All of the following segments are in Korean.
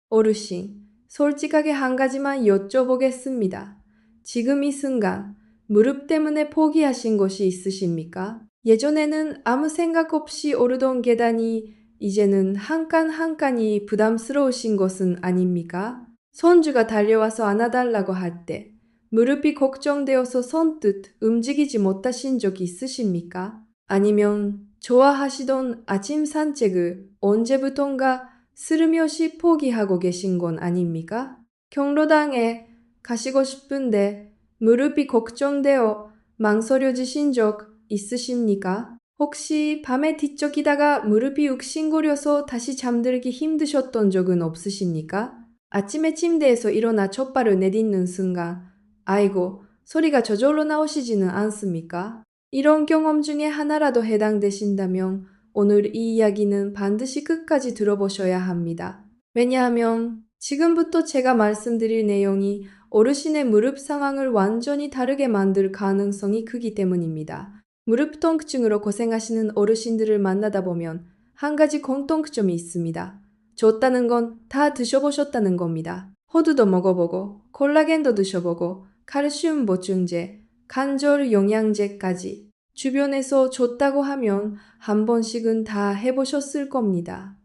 어르신, 솔직하게 한 가지만 여쭤보겠습니다. 지금 이 순간 무릎 때문에 포기하신 것이 있으십니까? 예전에는 아무 생각 없이 오르던 계단이 이제는 한 칸 한 칸이 부담스러우신 것은 아닙니까? 손주가 달려와서 안아달라고 할 때 무릎이 걱정되어서 선뜻 움직이지 못하신 적이 있으십니까? 아니면 좋아하시던 아침 산책을 언제부턴가 스르며시 포기하고 계신 건 아닙니까? 경로당에 가시고 싶은데 무릎이 걱정되어 망설여지신 적 있으십니까? 혹시 밤에 뒤척이다가 무릎이 욱신거려서 다시 잠들기 힘드셨던 적은 없으십니까? 아침에 침대에서 일어나 첫발을 내딛는 순간 아이고 소리가 저절로 나오시지는 않습니까? 이런 경험 중에 하나라도 해당되신다면 오늘 이 이야기는 반드시 끝까지 들어보셔야 합니다. 왜냐하면 지금부터 제가 말씀드릴 내용이 어르신의 무릎 상황을 완전히 다르게 만들 가능성이 크기 때문입니다. 무릎 통증으로 고생하시는 어르신들을 만나다 보면 한 가지 공통점이 있습니다. 줬다는 건 다 드셔보셨다는 겁니다. 호두도 먹어보고 콜라겐도 드셔보고 칼슘 보충제, 관절 영양제까지 주변에서 줬다고 하면 한 번씩은 다 해보셨을 겁니다.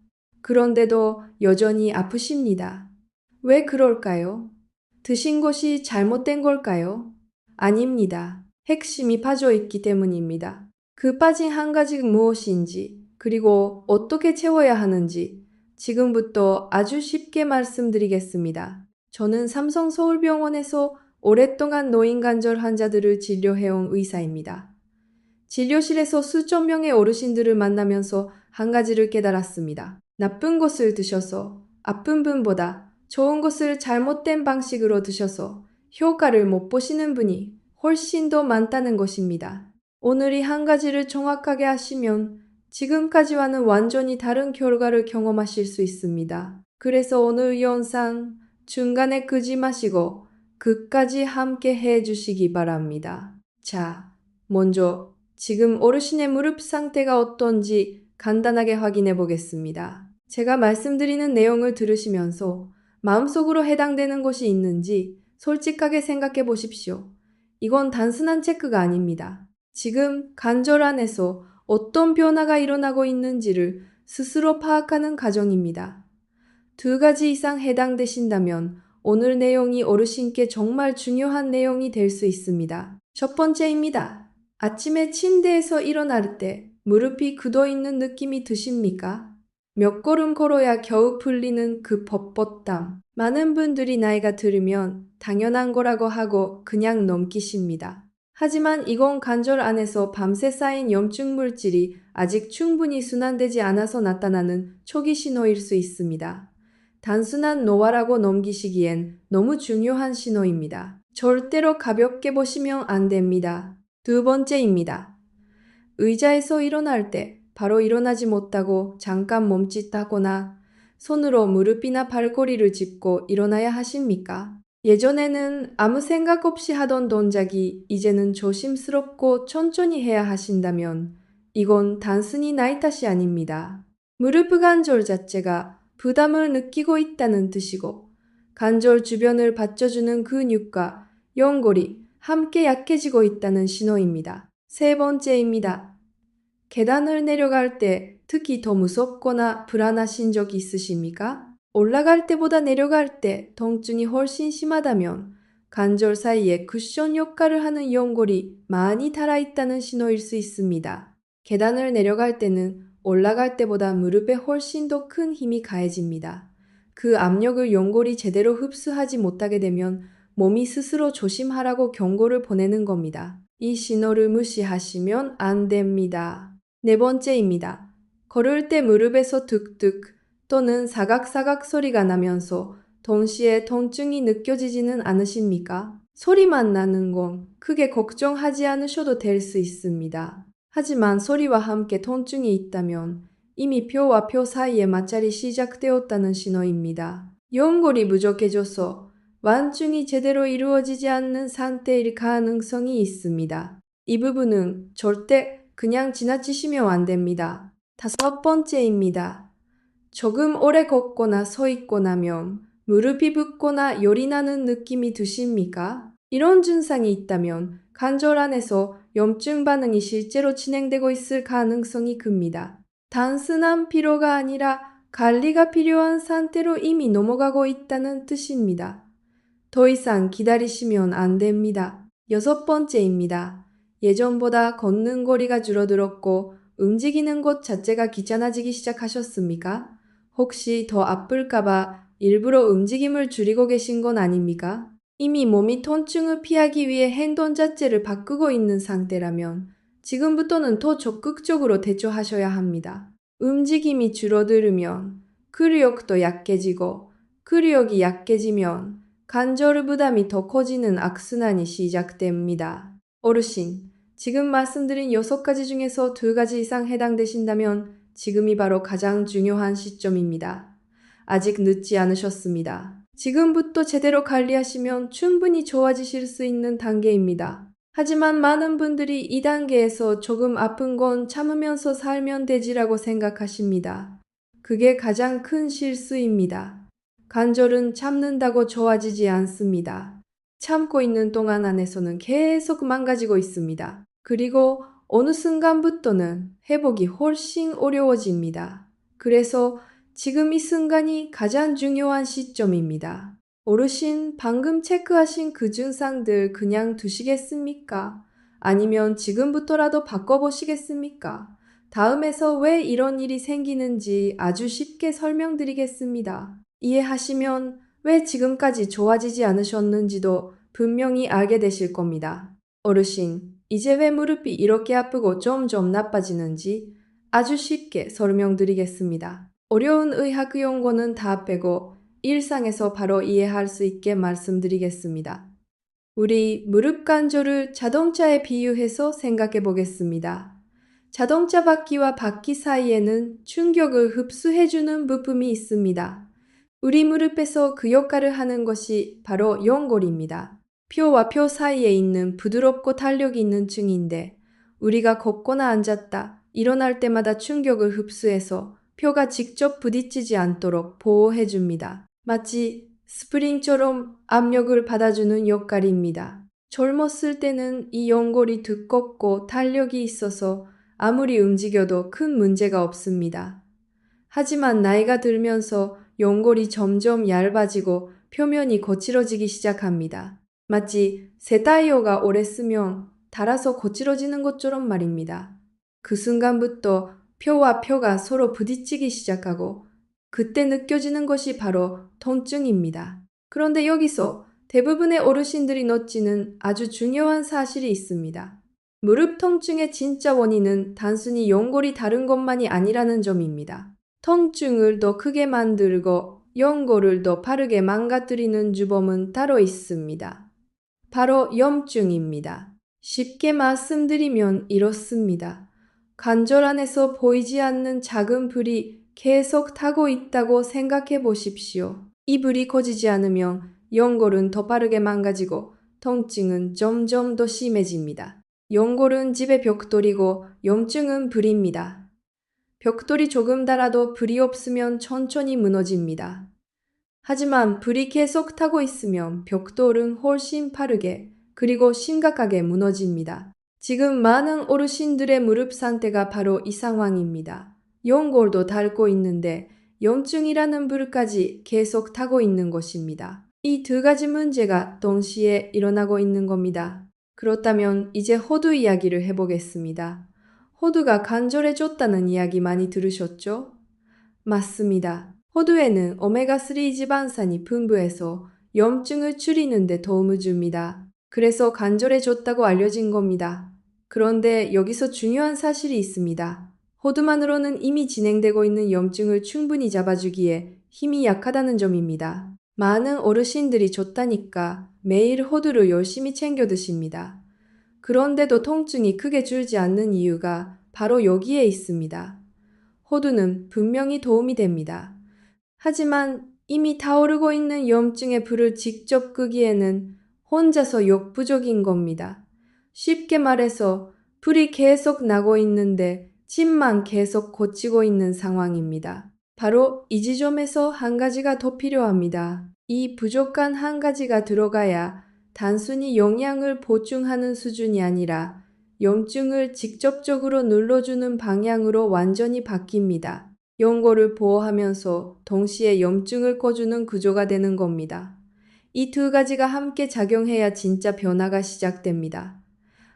그런데도 여전히 아프십니다. 왜 그럴까요? 드신 것이 잘못된 걸까요? 아닙니다. 핵심이 빠져 있기 때문입니다. 그 빠진 한 가지가 무엇인지, 그리고 어떻게 채워야 하는지 지금부터 아주 쉽게 말씀드리겠습니다. 저는 삼성 서울병원에서 오랫동안 노인관절 환자들을 진료해온 의사입니다. 진료실에서 수천 명의 어르신들을 만나면서 한 가지를 깨달았습니다. 나쁜 것을 드셔서 아픈 분보다 좋은 것을 잘못된 방식으로 드셔서 효과를 못 보시는 분이 훨씬 더 많다는 것입니다. 오늘 이 한 가지를 정확하게 하시면 지금까지와는 완전히 다른 결과를 경험하실 수 있습니다. 그래서 오늘 영상 중간에 끄지 마시고 끝까지 함께 해주시기 바랍니다. 자, 먼저 지금 어르신의 무릎 상태가 어떤지 간단하게 확인해 보겠습니다. 제가 말씀드리는 내용을 들으시면서 마음속으로 해당되는 것이 있는지 솔직하게 생각해 보십시오. 이건 단순한 체크가 아닙니다. 지금 관절 안에서 어떤 변화가 일어나고 있는지를 스스로 파악하는 과정입니다. 두 가지 이상 해당되신다면 오늘 내용이 어르신께 정말 중요한 내용이 될 수 있습니다. 첫 번째입니다. 아침에 침대에서 일어날 때 무릎이 굳어있는 느낌이 드십니까? 몇 걸음 걸어야 겨우 풀리는 그 뻣뻣함. 많은 분들이 나이가 들으면 당연한 거라고 하고 그냥 넘기십니다. 하지만 이건 관절 안에서 밤새 쌓인 염증 물질이 아직 충분히 순환되지 않아서 나타나는 초기 신호일 수 있습니다. 단순한 노화라고 넘기시기엔 너무 중요한 신호입니다. 절대로 가볍게 보시면 안 됩니다. 두 번째입니다. 의자에서 일어날 때 바로 일어나지 못하고 잠깐 멈칫하거나 손으로 무릎이나 발꼬리를 짚고 일어나야 하십니까? 예전에는 아무 생각 없이 하던 동작이 이제는 조심스럽고 천천히 해야 하신다면 이건 단순히 나이 탓이 아닙니다. 무릎 관절 자체가 부담을 느끼고 있다는 뜻이고 관절 주변을 받쳐주는 근육과 연골이 함께 약해지고 있다는 신호입니다. 세 번째입니다. 계단을 내려갈 때 특히 더 무섭거나 불안하신 적 있으십니까? 올라갈 때보다 내려갈 때 통증이 훨씬 심하다면 관절 사이에 쿠션 역할을 하는 연골이 많이 달아있다는 신호일 수 있습니다. 계단을 내려갈 때는 올라갈 때보다 무릎에 훨씬 더 큰 힘이 가해집니다. 그 압력을 연골이 제대로 흡수하지 못하게 되면 몸이 스스로 조심하라고 경고를 보내는 겁니다. 이 신호를 무시하시면 안 됩니다. 네 번째입니다. 걸을 때 무릎에서 득득 또는 사각사각 소리가 나면서 동시에 통증이 느껴지지는 않으십니까? 소리만 나는 건 크게 걱정하지 않으셔도 될 수 있습니다. 하지만 소리와 함께 통증이 있다면 이미 뼈와 뼈 사이에 마찰이 시작되었다는 신호입니다. 연골이 부족해져서 완충이 제대로 이루어지지 않는 상태일 가능성이 있습니다. 이 부분은 절대 그냥 지나치시면 안 됩니다. 다섯 번째입니다. 조금 오래 걷거나 서 있고 나면 무릎이 붓거나 열이 나는 느낌이 드십니까? 이런 증상이 있다면 관절 안에서 염증 반응이 실제로 진행되고 있을 가능성이 큽니다. 단순한 피로가 아니라 관리가 필요한 상태로 이미 넘어가고 있다는 뜻입니다. 더 이상 기다리시면 안 됩니다. 6번째입니다. 예전보다 걷는 거리가 줄어들었고 움직이는 것 자체가 귀찮아지기 시작하셨습니까? 혹시 더 아플까봐 일부러 움직임을 줄이고 계신 건 아닙니까? 이미 몸이 통증을 피하기 위해 행동 자체를 바꾸고 있는 상태라면 지금부터는 더 적극적으로 대처하셔야 합니다. 움직임이 줄어들으면 근력도 약해지고 근력이 약해지면 관절 부담이 더 커지는 악순환이 시작됩니다. 어르신, 지금 말씀드린 6가지 중에서 2가지 이상 해당되신다면 지금이 바로 가장 중요한 시점입니다. 아직 늦지 않으셨습니다. 지금부터 제대로 관리하시면 충분히 좋아지실 수 있는 단계입니다. 하지만 많은 분들이 이 단계에서 조금 아픈 건 참으면서 살면 되지라고 생각하십니다. 그게 가장 큰 실수입니다. 관절은 참는다고 좋아지지 않습니다. 참고 있는 동안 안에서는 계속 망가지고 있습니다. 그리고 어느 순간부터는 회복이 훨씬 어려워집니다. 그래서 지금 이 순간이 가장 중요한 시점입니다. 어르신, 방금 체크하신 그 증상들 그냥 두시겠습니까? 아니면 지금부터라도 바꿔보시겠습니까? 다음에서 왜 이런 일이 생기는지 아주 쉽게 설명드리겠습니다. 이해하시면 왜 지금까지 좋아지지 않으셨는지도 분명히 알게 되실 겁니다. 어르신, 이제 왜 무릎이 이렇게 아프고 점점 나빠지는지 아주 쉽게 설명드리겠습니다. 어려운 의학 용어는 다 빼고 일상에서 바로 이해할 수 있게 말씀드리겠습니다. 우리 무릎 관절을 자동차에 비유해서 생각해 보겠습니다. 자동차 바퀴와 바퀴 사이에는 충격을 흡수해주는 부품이 있습니다. 우리 무릎에서 그 역할을 하는 것이 바로 연골입니다. 뼈와 뼈 사이에 있는 부드럽고 탄력이 있는 층인데 우리가 걷거나 앉았다, 일어날 때마다 충격을 흡수해서 뼈가 직접 부딪히지 않도록 보호해줍니다. 마치 스프링처럼 압력을 받아주는 역할입니다. 젊었을 때는 이 연골이 두껍고 탄력이 있어서 아무리 움직여도 큰 문제가 없습니다. 하지만 나이가 들면서 연골이 점점 얇아지고 표면이 거칠어지기 시작합니다. 마치 새 타이어가 오래 쓰면 닳아서 거칠어지는 것처럼 말입니다. 그 순간부터 뼈와 뼈가 서로 부딪히기 시작하고 그때 느껴지는 것이 바로 통증입니다. 그런데 여기서 대부분의 어르신들이 놓치는 아주 중요한 사실이 있습니다. 무릎 통증의 진짜 원인은 단순히 연골이 다른 것만이 아니라는 점입니다. 통증을 더 크게 만들고 연골을 더 빠르게 망가뜨리는 주범은 따로 있습니다. 바로 염증입니다. 쉽게 말씀드리면 이렇습니다. 관절 안에서 보이지 않는 작은 불이 계속 타고 있다고 생각해 보십시오. 이 불이 커지지 않으면 연골은 더 빠르게 망가지고 통증은 점점 더 심해집니다. 연골은 집의 벽돌이고 염증은 불입니다. 벽돌이 조금 닳아도 불이 없으면 천천히 무너집니다. 하지만 불이 계속 타고 있으면 벽돌은 훨씬 빠르게 그리고 심각하게 무너집니다. 지금 많은 어르신들의 무릎 상태가 바로 이 상황입니다. 연골도 닳고 있는데 염증이라는 불까지 계속 타고 있는 것입니다. 이 2가지 문제가 동시에 일어나고 있는 겁니다. 그렇다면 이제 호두 이야기를 해보겠습니다. 호두가 관절에 좋다는 이야기 많이 들으셨죠? 맞습니다. 호두에는 오메가3 지방산이 풍부해서 염증을 줄이는 데 도움을 줍니다. 그래서 관절에 좋다고 알려진 겁니다. 그런데 여기서 중요한 사실이 있습니다. 호두만으로는 이미 진행되고 있는 염증을 충분히 잡아주기에 힘이 약하다는 점입니다. 많은 어르신들이 좋다니까 매일 호두를 열심히 챙겨 드십니다. 그런데도 통증이 크게 줄지 않는 이유가 바로 여기에 있습니다. 호두는 분명히 도움이 됩니다. 하지만 이미 타오르고 있는 염증의 불을 직접 끄기에는 혼자서 역부족인 겁니다. 쉽게 말해서 불이 계속 나고 있는데 집만 계속 고치고 있는 상황입니다. 바로 이 지점에서 한 가지가 더 필요합니다. 이 부족한 한 가지가 들어가야 단순히 영양을 보충하는 수준이 아니라 염증을 직접적으로 눌러주는 방향으로 완전히 바뀝니다. 연골을 보호하면서 동시에 염증을 꺼주는 구조가 되는 겁니다. 이 두 가지가 함께 작용해야 진짜 변화가 시작됩니다.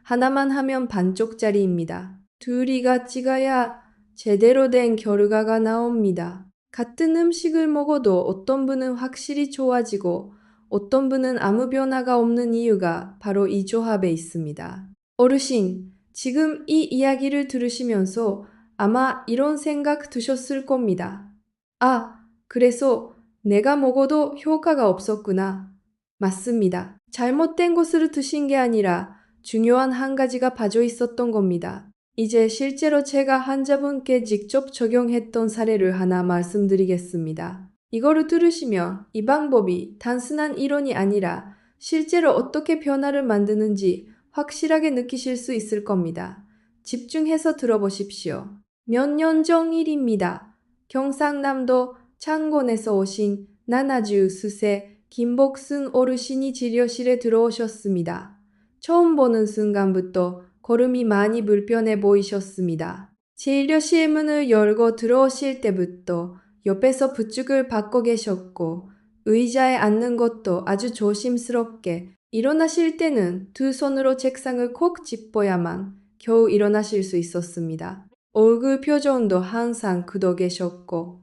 하나만 하면 반쪽짜리입니다. 둘이 같이 가야 제대로 된 결과가 나옵니다. 같은 음식을 먹어도 어떤 분은 확실히 좋아지고 어떤 분은 아무 변화가 없는 이유가 바로 이 조합에 있습니다. 어르신, 지금 이 이야기를 들으시면서 아마 이런 생각 드셨을 겁니다. 아, 그래서 내가 먹어도 효과가 없었구나. 맞습니다. 잘못된 것을 드신 게 아니라 중요한 한 가지가 빠져 있었던 겁니다. 이제 실제로 제가 환자분께 직접 적용했던 사례를 하나 말씀드리겠습니다. 이거를 들으시면 이 방법이 단순한 이론이 아니라 실제로 어떻게 변화를 만드는지 확실하게 느끼실 수 있을 겁니다. 집중해서 들어보십시오. 몇 년 전 일입니다. 경상남도 창원에서 오신 나나주 수세 김복순 어르신이 진료실에 들어오셨습니다. 처음 보는 순간부터 걸음이 많이 불편해 보이셨습니다. 진료실 문을 열고 들어오실 때부터 옆에서 부축을 받고 계셨고 의자에 앉는 것도 아주 조심스럽게 일어나실 때는 두 손으로 책상을 콕 짚어야만 겨우 일어나실 수 있었습니다. 얼굴 표정도 항상 굳어 계셨고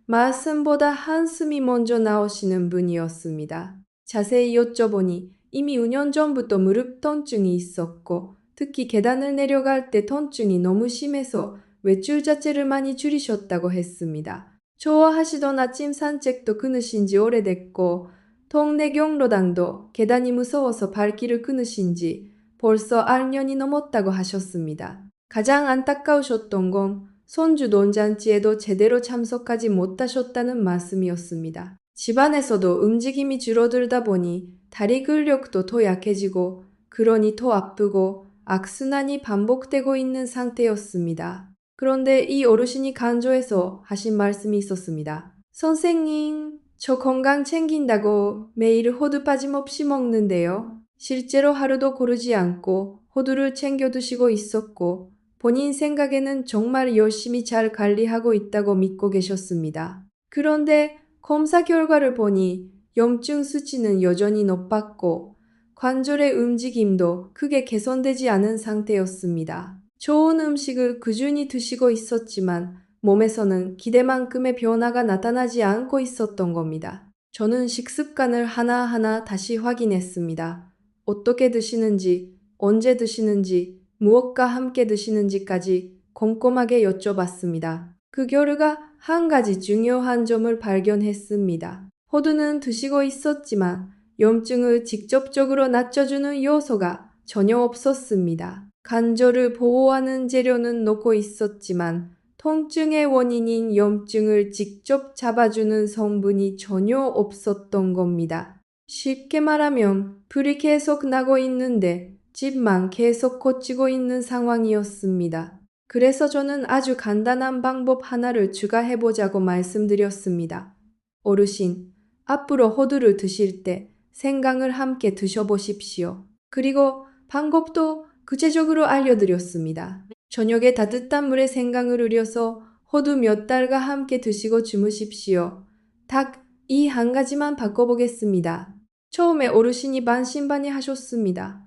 말씀보다 한숨이 먼저 나오시는 분이었습니다. 자세히 여쭤보니 이미 5년 전부터 무릎 통증이 있었고 특히 계단을 내려갈 때 통증이 너무 심해서 외출 자체를 많이 줄이셨다고 했습니다. 좋아하시던 아침 산책도 끊으신 지 오래됐고 동네 경로당도 계단이 무서워서 발길을 끊으신 지 벌써 8년이 넘었다고 하셨습니다. 가장 안타까우셨던 건 손주 논잔치에도 제대로 참석하지 못하셨다는 말씀이었습니다. 집안에서도 움직임이 줄어들다 보니 다리 근력도 더 약해지고 그러니 더 아프고 악순환이 반복되고 있는 상태였습니다. 그런데 이 어르신이 간조해서 하신 말씀이 있었습니다. 선생님, 저 건강 챙긴다고 매일 호두 빠짐없이 먹는데요. 실제로 하루도 고르지 않고 호두를 챙겨 드시고 있었고 본인 생각에는 정말 열심히 잘 관리하고 있다고 믿고 계셨습니다. 그런데 검사 결과를 보니 염증 수치는 여전히 높았고 관절의 움직임도 크게 개선되지 않은 상태였습니다. 좋은 음식을 꾸준히 드시고 있었지만 몸에서는 기대만큼의 변화가 나타나지 않고 있었던 겁니다. 저는 식습관을 하나하나 다시 확인했습니다. 어떻게 드시는지, 언제 드시는지, 무엇과 함께 드시는지까지 꼼꼼하게 여쭤봤습니다. 그 결과 한 가지 중요한 점을 발견했습니다. 호두는 드시고 있었지만 염증을 직접적으로 낮춰주는 요소가 전혀 없었습니다. 관절을 보호하는 재료는 넣고 있었지만 통증의 원인인 염증을 직접 잡아주는 성분이 전혀 없었던 겁니다. 쉽게 말하면 불이 계속 나고 있는데 집만 계속 고치고 있는 상황이었습니다. 그래서 저는 아주 간단한 방법 하나를 추가해보자고 말씀드렸습니다. 어르신, 앞으로 호두를 드실 때 생강을 함께 드셔보십시오. 그리고 방법도 구체적으로 알려드렸습니다. 저녁에 따뜻한 물에 생강을 우려서 호두 몇 달과 함께 드시고 주무십시오. 딱 이 한 가지만 바꿔보겠습니다. 처음에 어르신이 반신반의 하셨습니다.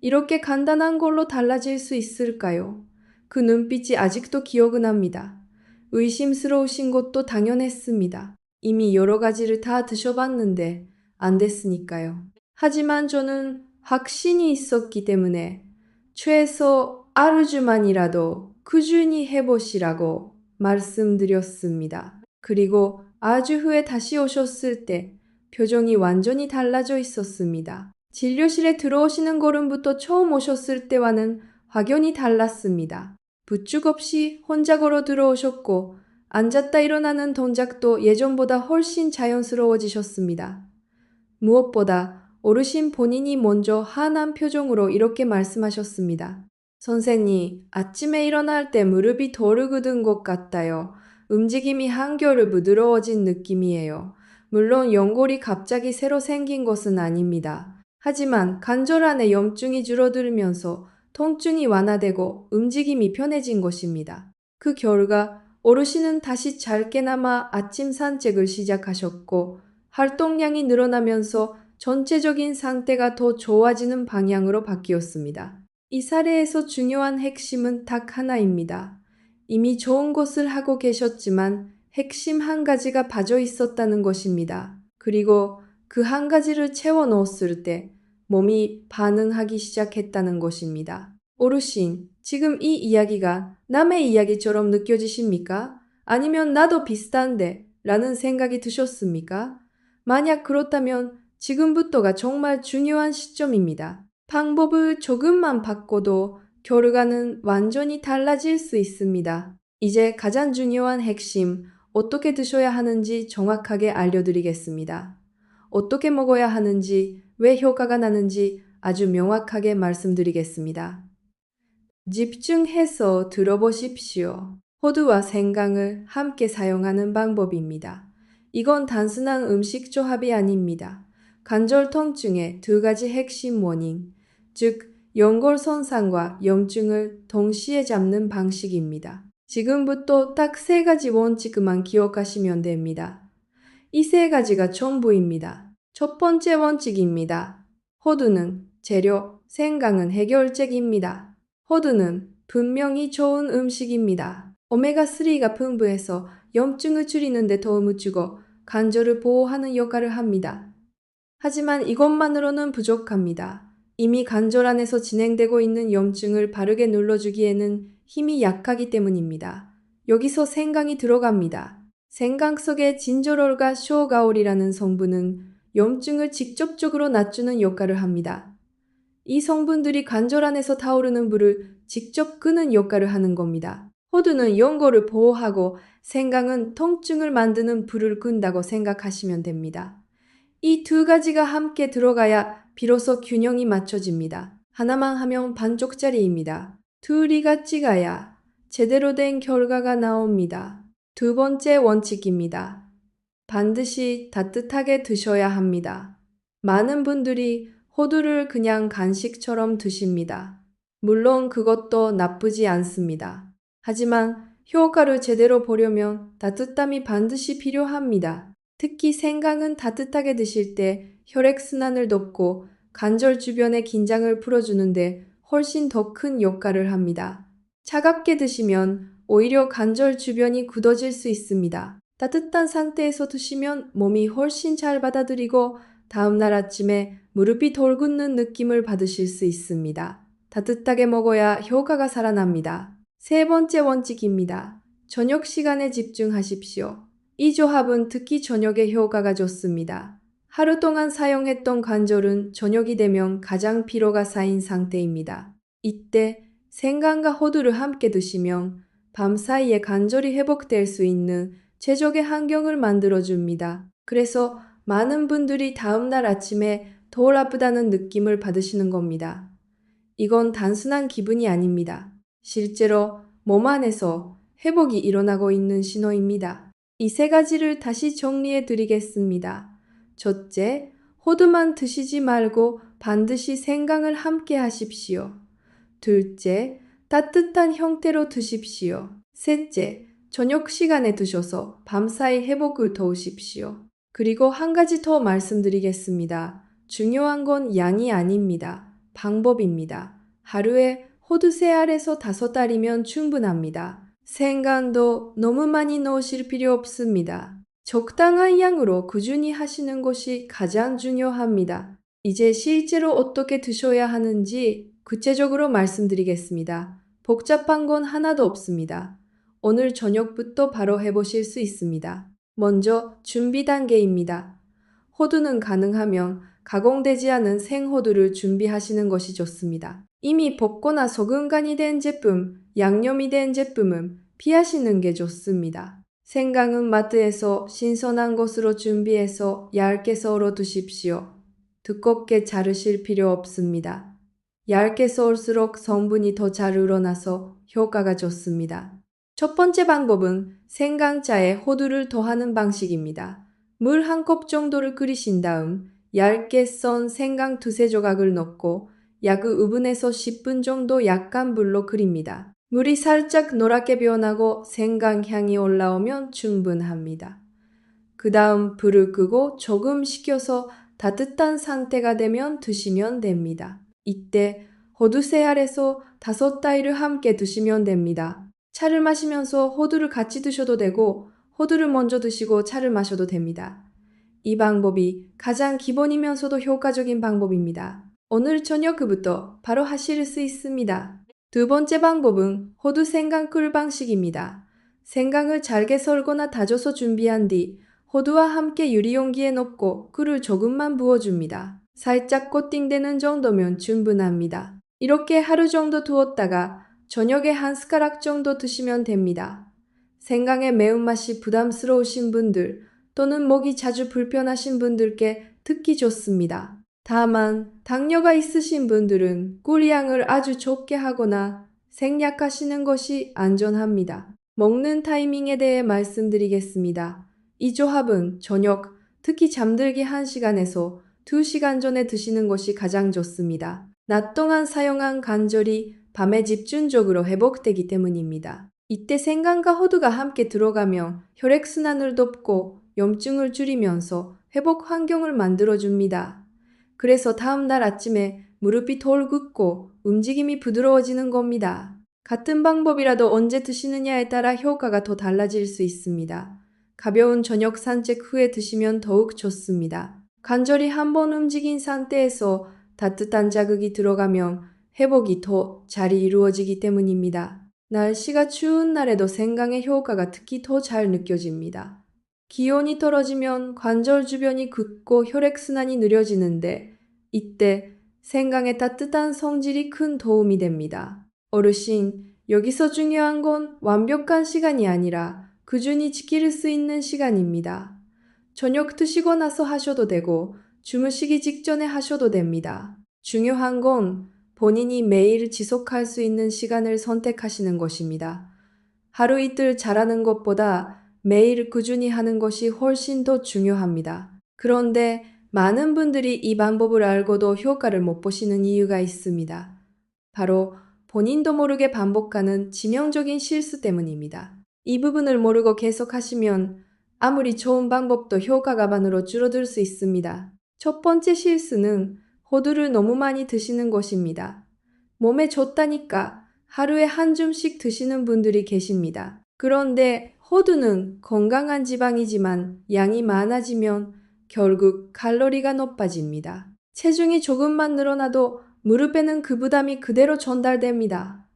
이렇게 간단한 걸로 달라질 수 있을까요? 그 눈빛이 아직도 기억은 납니다. 의심스러우신 것도 당연했습니다. 이미 여러 가지를 다 드셔봤는데 안 됐으니까요. 하지만 저는 확신이 있었기 때문에 최소 하루주만이라도 꾸준히 해보시라고 말씀드렸습니다. 그리고 아주 후에 다시 오셨을 때 표정이 완전히 달라져 있었습니다. 진료실에 들어오시는 걸음부터 처음 오셨을 때와는 확연히 달랐습니다. 부축 없이 혼자 걸어 들어오셨고 앉았다 일어나는 동작도 예전보다 훨씬 자연스러워지셨습니다. 무엇보다 어르신 본인이 먼저 환한 표정으로 이렇게 말씀하셨습니다. 선생님, 아침에 일어날 때 무릎이 덜 굳은 것 같아요. 움직임이 한결 부드러워진 느낌이에요. 물론 연골이 갑자기 새로 생긴 것은 아닙니다. 하지만 관절 안에 염증이 줄어들면서 통증이 완화되고 움직임이 편해진 것입니다. 그 결과 어르신은 다시 짧게나마 아침 산책을 시작하셨고 활동량이 늘어나면서 전체적인 상태가 더 좋아지는 방향으로 바뀌었습니다. 이 사례에서 중요한 핵심은 딱 하나입니다. 이미 좋은 것을 하고 계셨지만 핵심 한 가지가 빠져 있었다는 것입니다. 그리고 그 한 가지를 채워 넣었을 때 몸이 반응하기 시작했다는 것입니다. 어르신, 지금 이 이야기가 남의 이야기처럼 느껴지십니까? 아니면 나도 비슷한데 라는 생각이 드셨습니까? 만약 그렇다면 지금부터가 정말 중요한 시점입니다. 방법을 조금만 바꿔도 결과는 완전히 달라질 수 있습니다. 이제 가장 중요한 핵심, 어떻게 드셔야 하는지 정확하게 알려드리겠습니다. 어떻게 먹어야 하는지, 왜 효과가 나는지 아주 명확하게 말씀드리겠습니다. 집중해서 들어보십시오. 호두와 생강을 함께 사용하는 방법입니다. 이건 단순한 음식 조합이 아닙니다. 관절 통증의 두 가지 핵심 원인, 즉 연골 손상과 염증을 동시에 잡는 방식입니다. 지금부터 딱 세 가지 원칙만 기억하시면 됩니다. 이 세 가지가 전부입니다. 첫 번째 원칙입니다. 호두는 재료, 생강은 해결책입니다. 호두는 분명히 좋은 음식입니다. 오메가3가 풍부해서 염증을 줄이는 데 도움을 주고 관절을 보호하는 역할을 합니다. 하지만 이것만으로는 부족합니다. 이미 관절 안에서 진행되고 있는 염증을 바르게 눌러주기에는 힘이 약하기 때문입니다. 여기서 생강이 들어갑니다. 생강 속의 진저롤과 쇼가올이라는 성분은 염증을 직접적으로 낮추는 역할을 합니다. 이 성분들이 관절 안에서 타오르는 불을 직접 끄는 역할을 하는 겁니다. 호두는 연골을 보호하고 생강은 통증을 만드는 불을 끈다고 생각하시면 됩니다. 이 두 가지가 함께 들어가야 비로소 균형이 맞춰집니다. 하나만 하면 반쪽짜리입니다. 둘이 같이 가야 제대로 된 결과가 나옵니다. 두 번째 원칙입니다. 반드시 따뜻하게 드셔야 합니다. 많은 분들이 호두를 그냥 간식처럼 드십니다. 물론 그것도 나쁘지 않습니다. 하지만 효과를 제대로 보려면 따뜻함이 반드시 필요합니다. 특히 생강은 따뜻하게 드실 때 혈액순환을 돕고 관절 주변의 긴장을 풀어주는데 훨씬 더 큰 역할을 합니다. 차갑게 드시면 오히려 관절 주변이 굳어질 수 있습니다. 따뜻한 상태에서 드시면 몸이 훨씬 잘 받아들이고 다음날 아침에 무릎이 돌굳는 느낌을 받으실 수 있습니다. 따뜻하게 먹어야 효과가 살아납니다. 세 번째 원칙입니다. 저녁 시간에 집중하십시오. 이 조합은 특히 저녁에 효과가 좋습니다. 하루 동안 사용했던 관절은 저녁이 되면 가장 피로가 쌓인 상태입니다. 이때 생강과 호두를 함께 드시면 밤 사이에 관절이 회복될 수 있는 최적의 환경을 만들어줍니다. 그래서 많은 분들이 다음날 아침에 덜 아프다는 느낌을 받으시는 겁니다. 이건 단순한 기분이 아닙니다. 실제로 몸 안에서 회복이 일어나고 있는 신호입니다. 이 세 가지를 다시 정리해 드리겠습니다. 첫째, 호두만 드시지 말고 반드시 생강을 함께 하십시오. 둘째, 따뜻한 형태로 드십시오. 셋째, 저녁 시간에 드셔서 밤사이 회복을 도우십시오. 그리고 한 가지 더 말씀드리겠습니다. 중요한 건 양이 아닙니다. 방법입니다. 하루에 호두 3알에서 5알이면 충분합니다. 생강도 너무 많이 넣으실 필요 없습니다. 적당한 양으로 꾸준히 하시는 것이 가장 중요합니다. 이제 실제로 어떻게 드셔야 하는지 구체적으로 말씀드리겠습니다. 복잡한 건 하나도 없습니다. 오늘 저녁부터 바로 해보실 수 있습니다. 먼저 준비 단계입니다. 호두는 가능하면 가공되지 않은 생호두를 준비하시는 것이 좋습니다. 이미 볶거나 소금 간이 된 제품, 양념이 된 제품은 피하시는 게 좋습니다. 생강은 마트에서 신선한 것으로 준비해서 얇게 썰어 두십시오. 두껍게 자르실 필요 없습니다. 얇게 썰을수록 성분이 더 잘 우러나서 효과가 좋습니다. 첫 번째 방법은 생강차에 호두를 더하는 방식입니다. 물 한 컵 정도를 끓이신 다음 얇게 썬 생강 두세 조각을 넣고 약 5분에서 10분 정도 약한 불로 끓입니다. 물이 살짝 노랗게 변하고 생강 향이 올라오면 충분합니다. 그 다음 불을 끄고 조금 식혀서 따뜻한 상태가 되면 드시면 됩니다. 이때 호두 3알에서 5따위를 함께 드시면 됩니다. 차를 마시면서 호두를 같이 드셔도 되고 호두를 먼저 드시고 차를 마셔도 됩니다. 이 방법이 가장 기본이면서도 효과적인 방법입니다. 오늘 저녁부터 바로 하실 수 있습니다. 두 번째 방법은 호두 생강 꿀 방식입니다. 생강을 잘게 썰거나 다져서 준비한 뒤 호두와 함께 유리용기에 넣고 꿀을 조금만 부어줍니다. 살짝 코팅되는 정도면 충분합니다. 이렇게 하루 정도 두었다가 저녁에 한 숟가락 정도 드시면 됩니다. 생강의 매운맛이 부담스러우신 분들 또는 목이 자주 불편하신 분들께 특히 좋습니다. 다만 당뇨가 있으신 분들은 꿀양을 아주 적게 하거나 생략하시는 것이 안전합니다. 먹는 타이밍에 대해 말씀드리겠습니다. 이 조합은 저녁, 특히 잠들기 1시간에서 2시간 전에 드시는 것이 가장 좋습니다. 낮 동안 사용한 관절이 밤에 집중적으로 회복되기 때문입니다. 이때 생강과 호두가 함께 들어가면 혈액순환을 돕고 염증을 줄이면서 회복 환경을 만들어줍니다. 그래서 다음날 아침에 무릎이 덜 굽고 움직임이 부드러워지는 겁니다. 같은 방법이라도 언제 드시느냐에 따라 효과가 더 달라질 수 있습니다. 가벼운 저녁 산책 후에 드시면 더욱 좋습니다. 관절이 한번 움직인 상태에서 따뜻한 자극이 들어가면 회복이 더 잘 이루어지기 때문입니다. 날씨가 추운 날에도 생강의 효과가 특히 더 잘 느껴집니다. 기온이 떨어지면 관절 주변이 굳고 혈액순환이 느려지는데 이때 생강의 따뜻한 성질이 큰 도움이 됩니다. 어르신, 여기서 중요한 건 완벽한 시간이 아니라 꾸준히 지킬 수 있는 시간입니다. 저녁 드시고 나서 하셔도 되고 주무시기 직전에 하셔도 됩니다. 중요한 건 본인이 매일 지속할 수 있는 시간을 선택하시는 것입니다. 하루 이틀 잘하는 것보다 매일 꾸준히 하는 것이 훨씬 더 중요합니다. 그런데 많은 분들이 이 방법을 알고도 효과를 못 보시는 이유가 있습니다. 바로 본인도 모르게 반복하는 치명적인 실수 때문입니다. 이 부분을 모르고 계속하시면 아무리 좋은 방법도 효과가 반으로 줄어들 수 있습니다. 첫 번째 실수는 호두를 너무 많이 드시는 것입니다. 몸에 좋다니까 하루에 한 줌씩 드시는 분들이 계십니다. 그런데 호두는 건강한 지방이지만 양이 많아지면 결국 칼로리가 높아집니다. 체중이 조금만 늘어나도 무릎에는 그 부담이 그대로 전달됩니다.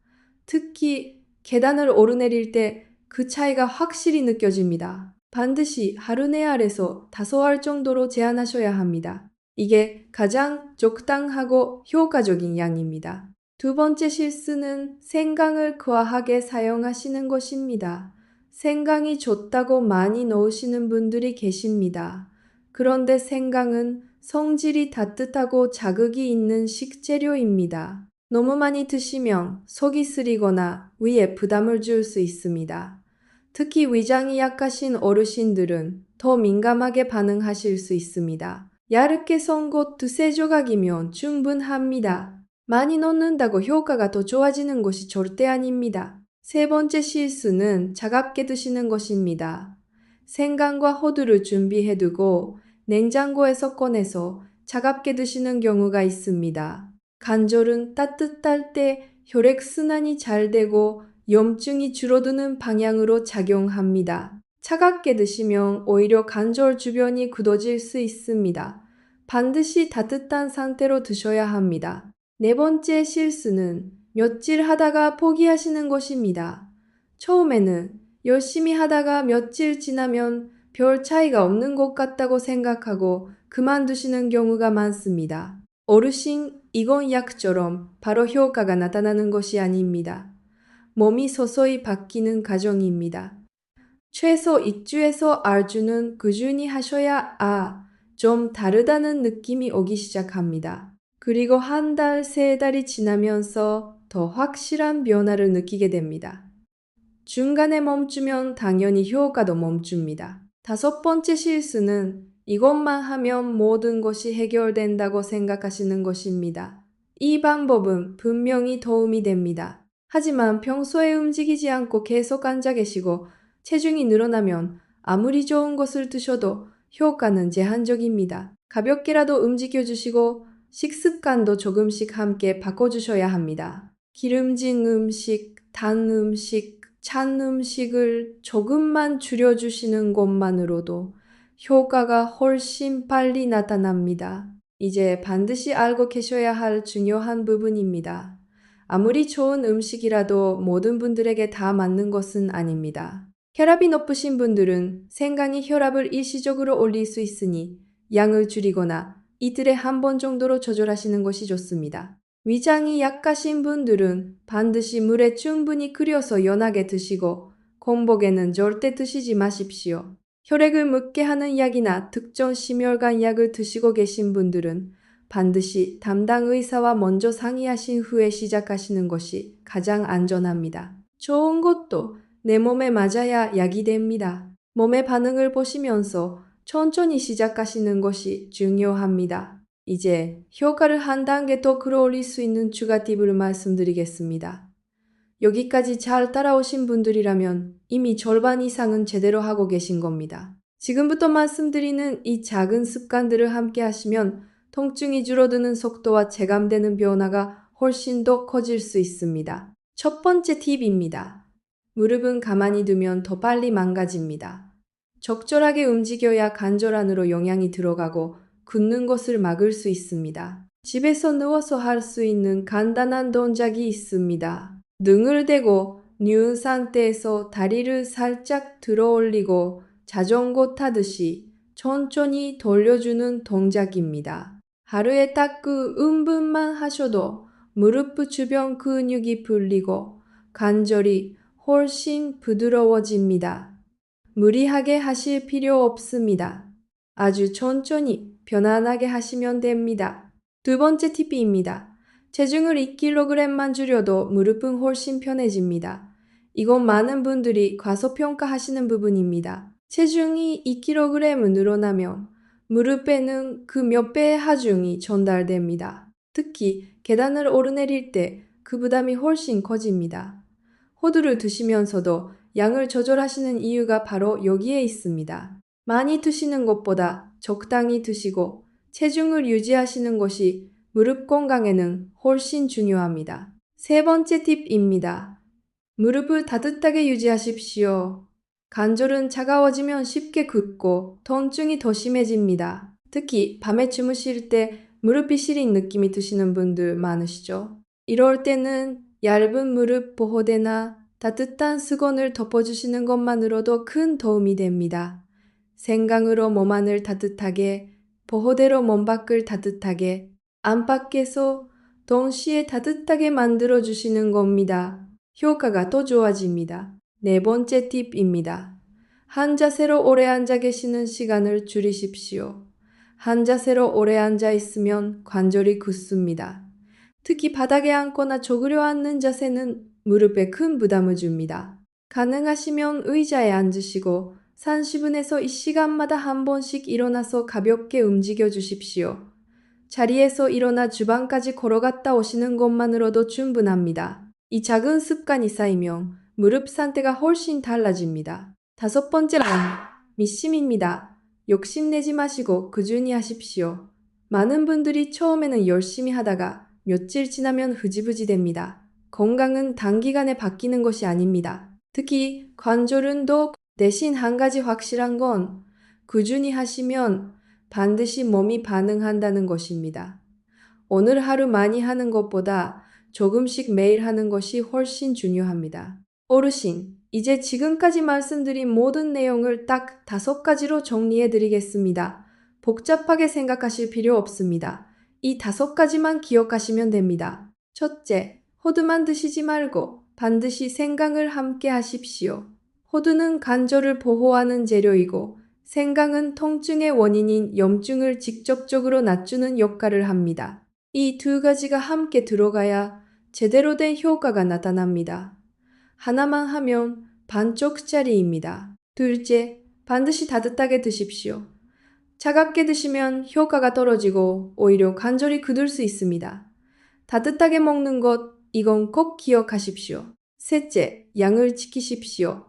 특히 계단을 오르내릴 때 그 차이가 확실히 느껴집니다. 반드시 하루 4알에서 5알 정도로 제한하셔야 합니다. 이게 가장 적당하고 효과적인 양입니다. 두 번째 실수는 생강을 과하게 사용하시는 것입니다. 생강이 좋다고 많이 넣으시는 분들이 계십니다. 그런데 생강은 성질이 따뜻하고 자극이 있는 식재료입니다. 너무 많이 드시면 속이 쓰리거나 위에 부담을 줄 수 있습니다. 특히 위장이 약하신 어르신들은 더 민감하게 반응하실 수 있습니다. 얇게 썬 것 2~3조각이면 충분합니다. 많이 넣는다고 효과가 더 좋아지는 것이 절대 아닙니다. 세 번째 실수는 차갑게 드시는 것입니다. 생강과 호두를 준비해두고 냉장고에서 꺼내서 차갑게 드시는 경우가 있습니다. 관절은 따뜻할 때 혈액순환이 잘 되고 염증이 줄어드는 방향으로 작용합니다. 차갑게 드시면 오히려 관절 주변이 굳어질 수 있습니다. 반드시 따뜻한 상태로 드셔야 합니다. 네 번째 실수는 며칠 하다가 포기하시는 것입니다. 처음에는 열심히 하다가 며칠 지나면 별 차이가 없는 것 같다고 생각하고 그만두시는 경우가 많습니다. 어르신, 이건 약처럼 바로 효과가 나타나는 것이 아닙니다. 몸이 서서히 바뀌는 과정입니다. 최소 2주에서 4주는 꾸준히 하셔야 좀 다르다는 느낌이 오기 시작합니다. 그리고 1달, 3달이 지나면서 더 확실한 변화를 느끼게 됩니다. 중간에 멈추면 당연히 효과도 멈춥니다. 다섯 번째 실수는 이것만 하면 모든 것이 해결된다고 생각하시는 것입니다. 이 방법은 분명히 도움이 됩니다. 하지만 평소에 움직이지 않고 계속 앉아 계시고 체중이 늘어나면 아무리 좋은 것을 드셔도 효과는 제한적입니다. 가볍게라도 움직여 주시고 식습관도 조금씩 함께 바꿔주셔야 합니다. 기름진 음식, 단 음식, 찬 음식을 조금만 줄여주시는 것만으로도 효과가 훨씬 빨리 나타납니다. 이제 반드시 알고 계셔야 할 중요한 부분입니다. 아무리 좋은 음식이라도 모든 분들에게 다 맞는 것은 아닙니다. 혈압이 높으신 분들은 생강이 혈압을 일시적으로 올릴 수 있으니 양을 줄이거나 이틀에 한 번 정도로 조절하시는 것이 좋습니다. 위장이 약하신 분들은 반드시 물에 충분히 끓여서 연하게 드시고 공복에는 절대 드시지 마십시오. 혈액을 묻게 하는 약이나 특정 심혈관 약을 드시고 계신 분들은 반드시 담당 의사와 먼저 상의하신 후에 시작하시는 것이 가장 안전합니다. 좋은 것도 내 몸에 맞아야 약이 됩니다. 몸의 반응을 보시면서 천천히 시작하시는 것이 중요합니다. 이제 효과를 한 단계 더 끌어올릴 수 있는 추가 팁을 말씀드리겠습니다. 여기까지 잘 따라오신 분들이라면 이미 절반 이상은 제대로 하고 계신 겁니다. 지금부터 말씀드리는 이 작은 습관들을 함께 하시면 통증이 줄어드는 속도와 체감되는 변화가 훨씬 더 커질 수 있습니다. 첫 번째 팁입니다. 무릎은 가만히 두면 더 빨리 망가집니다. 적절하게 움직여야 관절 안으로 영양이 들어가고 굳는 것을 막을 수 있습니다. 집에서 누워서 할 수 있는 간단한 동작이 있습니다. 등을 대고 누운 상태에서 다리를 살짝 들어 올리고 자전거 타듯이 천천히 돌려주는 동작입니다. 하루에 딱 그 분만 하셔도 무릎 주변 근육이 풀리고 관절이 훨씬 부드러워집니다. 무리하게 하실 필요 없습니다. 아주 천천히 편안하게 하시면 됩니다. 두 번째 팁입니다. 체중을 2kg만 줄여도 무릎은 훨씬 편해집니다. 이건 많은 분들이 과소평가하시는 부분입니다. 체중이 2kg 늘어나면 무릎에는 그 몇 배의 하중이 전달됩니다. 특히 계단을 오르내릴 때 그 부담이 훨씬 커집니다. 호두를 드시면서도 양을 조절하시는 이유가 바로 여기에 있습니다. 많이 드시는 것보다 적당히 드시고 체중을 유지하시는 것이 무릎 건강에는 훨씬 중요합니다. 세 번째 팁입니다. 무릎을 따뜻하게 유지하십시오. 관절은 차가워지면 쉽게 굽고 통증이 더 심해집니다. 특히 밤에 주무실 때 무릎이 시린 느낌이 드시는 분들 많으시죠? 이럴 때는 얇은 무릎 보호대나 따뜻한 수건을 덮어주시는 것만으로도 큰 도움이 됩니다. 생강으로 몸 안을 따뜻하게, 보호대로 몸 밖을 따뜻하게, 안팎에서 동시에 따뜻하게 만들어주시는 겁니다. 효과가 더 좋아집니다. 네 번째 팁입니다. 한 자세로 오래 앉아 계시는 시간을 줄이십시오. 한 자세로 오래 앉아 있으면 관절이 굳습니다. 특히 바닥에 앉거나 조그려 앉는 자세는 무릎에 큰 부담을 줍니다. 가능하시면 의자에 앉으시고 30분에서 1시간마다 한 번씩 일어나서 가볍게 움직여 주십시오. 자리에서 일어나 주방까지 걸어갔다 오시는 것만으로도 충분합니다. 이 작은 습관이 쌓이면 무릎 상태가 훨씬 달라집니다. 다섯 번째는 미심입니다. 욕심내지 마시고 꾸준히 하십시오. 많은 분들이 처음에는 열심히 하다가 며칠 지나면 흐지부지 됩니다. 건강은 단기간에 바뀌는 것이 아닙니다. 특히 관절 운동 대신 한 가지 확실한 건 꾸준히 하시면 반드시 몸이 반응한다는 것입니다. 오늘 하루 많이 하는 것보다 조금씩 매일 하는 것이 훨씬 중요합니다. 어르신, 이제 지금까지 말씀드린 모든 내용을 딱 5가지로 정리해 드리겠습니다. 복잡하게 생각하실 필요 없습니다. 이 5가지만 기억하시면 됩니다. 첫째, 호두만 드시지 말고 반드시 생강을 함께 하십시오. 호두는 관절을 보호하는 재료이고 생강은 통증의 원인인 염증을 직접적으로 낮추는 역할을 합니다. 이 2가지가 함께 들어가야 제대로 된 효과가 나타납니다. 하나만 하면 반쪽짜리입니다. 둘째, 반드시 따뜻하게 드십시오. 차갑게 드시면 효과가 떨어지고 오히려 관절이 굳을 수 있습니다. 따뜻하게 먹는 것, 이건 꼭 기억하십시오. 셋째, 양을 지키십시오.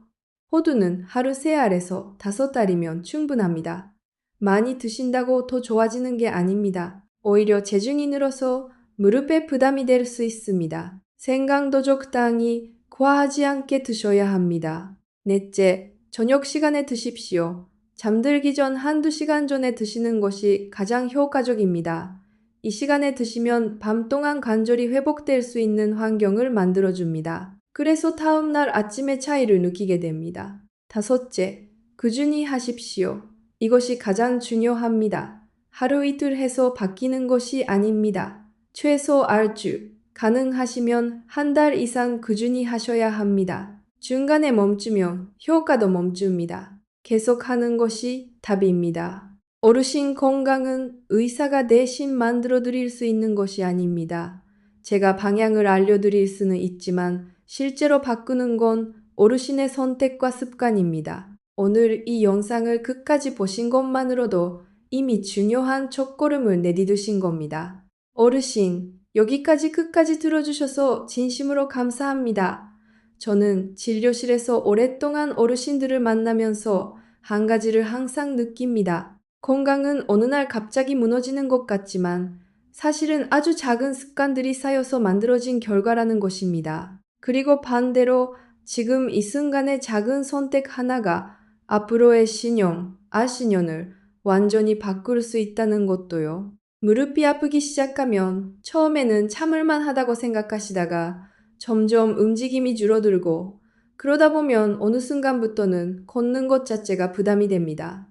호두는 하루 3알에서 5알이면 충분합니다. 많이 드신다고 더 좋아지는 게 아닙니다. 오히려 체중이 늘어서 무릎에 부담이 될 수 있습니다. 생강도 적당히 과하지 않게 드셔야 합니다. 넷째, 저녁 시간에 드십시오. 잠들기 전 1~2시간 전에 드시는 것이 가장 효과적입니다. 이 시간에 드시면 밤 동안 관절이 회복될 수 있는 환경을 만들어줍니다. 그래서 다음날 아침에 차이를 느끼게 됩니다. 다섯째, 꾸준히 하십시오. 이것이 가장 중요합니다. 하루 이틀 해서 바뀌는 것이 아닙니다. 최소 알주, 가능하시면 1달 이상 꾸준히 하셔야 합니다. 중간에 멈추면 효과도 멈춥니다. 계속하는 것이 답입니다. 어르신 건강은 의사가 대신 만들어 드릴 수 있는 것이 아닙니다. 제가 방향을 알려드릴 수는 있지만 실제로 바꾸는 건 어르신의 선택과 습관입니다. 오늘 이 영상을 끝까지 보신 것만으로도 이미 중요한 첫걸음을 내디디신 겁니다. 어르신, 여기까지 끝까지 들어주셔서 진심으로 감사합니다. 저는 진료실에서 오랫동안 어르신들을 만나면서 한 가지를 항상 느낍니다. 건강은 어느 날 갑자기 무너지는 것 같지만 사실은 아주 작은 습관들이 쌓여서 만들어진 결과라는 것입니다. 그리고 반대로 지금 이 순간의 작은 선택 하나가 앞으로의 신용, 아신년을 완전히 바꿀 수 있다는 것도요. 무릎이 아프기 시작하면 처음에는 참을만 하다고 생각하시다가 점점 움직임이 줄어들고 그러다 보면 어느 순간부터는 걷는 것 자체가 부담이 됩니다.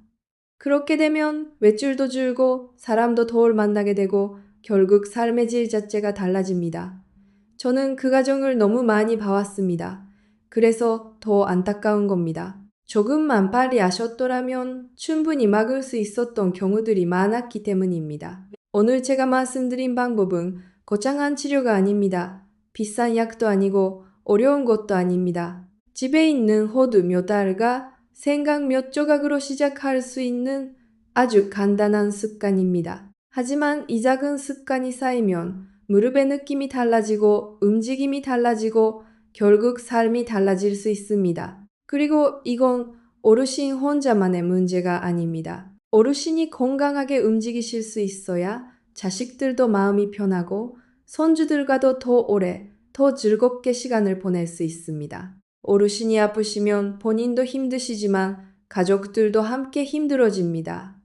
그렇게 되면 외출도 줄고 사람도 덜 만나게 되고 결국 삶의 질 자체가 달라집니다. 저는 그 과정을 너무 많이 봐왔습니다. 그래서 더 안타까운 겁니다. 조금만 빨리 아셨더라면 충분히 막을 수 있었던 경우들이 많았기 때문입니다. 오늘 제가 말씀드린 방법은 거창한 치료가 아닙니다. 비싼 약도 아니고 어려운 것도 아닙니다. 집에 있는 호두 몇 알과 생강 몇 조각으로 시작할 수 있는 아주 간단한 습관입니다. 하지만 이 작은 습관이 쌓이면 무릎의 느낌이 달라지고 움직임이 달라지고 결국 삶이 달라질 수 있습니다. 그리고 이건 어르신 혼자만의 문제가 아닙니다. 어르신이 건강하게 움직이실 수 있어야 자식들도 마음이 편하고 손주들과도 더 오래, 더 즐겁게 시간을 보낼 수 있습니다. 어르신이 아프시면 본인도 힘드시지만 가족들도 함께 힘들어집니다.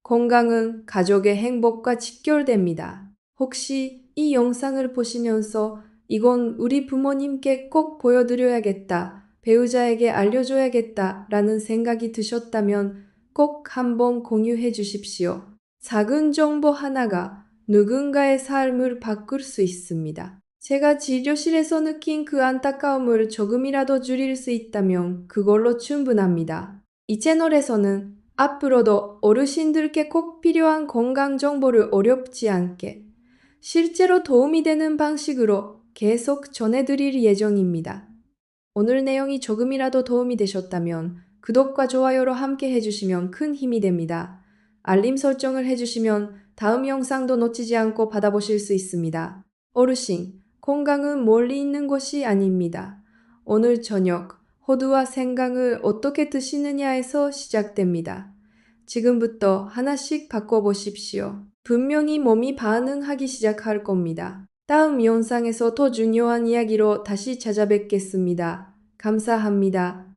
건강은 가족의 행복과 직결됩니다. 혹시 이 영상을 보시면서 이건 우리 부모님께 꼭 보여드려야겠다, 배우자에게 알려줘야겠다 라는 생각이 드셨다면 꼭 한번 공유해 주십시오. 작은 정보 하나가 누군가의 삶을 바꿀 수 있습니다. 제가 진료실에서 느낀 그 안타까움을 조금이라도 줄일 수 있다면 그걸로 충분합니다. 이 채널에서는 앞으로도 어르신들께 꼭 필요한 건강 정보를 어렵지 않게 실제로 도움이 되는 방식으로 계속 전해드릴 예정입니다. 오늘 내용이 조금이라도 도움이 되셨다면 구독과 좋아요로 함께 해주시면 큰 힘이 됩니다. 알림 설정을 해주시면 다음 영상도 놓치지 않고 받아보실 수 있습니다. 어르신, 건강은 멀리 있는 것이 아닙니다. 오늘 저녁 호두와 생강을 어떻게 드시느냐에서 시작됩니다. 지금부터 하나씩 바꿔보십시오. 분명히 몸이 반응하기 시작할 겁니다. 다음 영상에서 더 중요한 이야기로 다시 찾아뵙겠습니다. 감사합니다.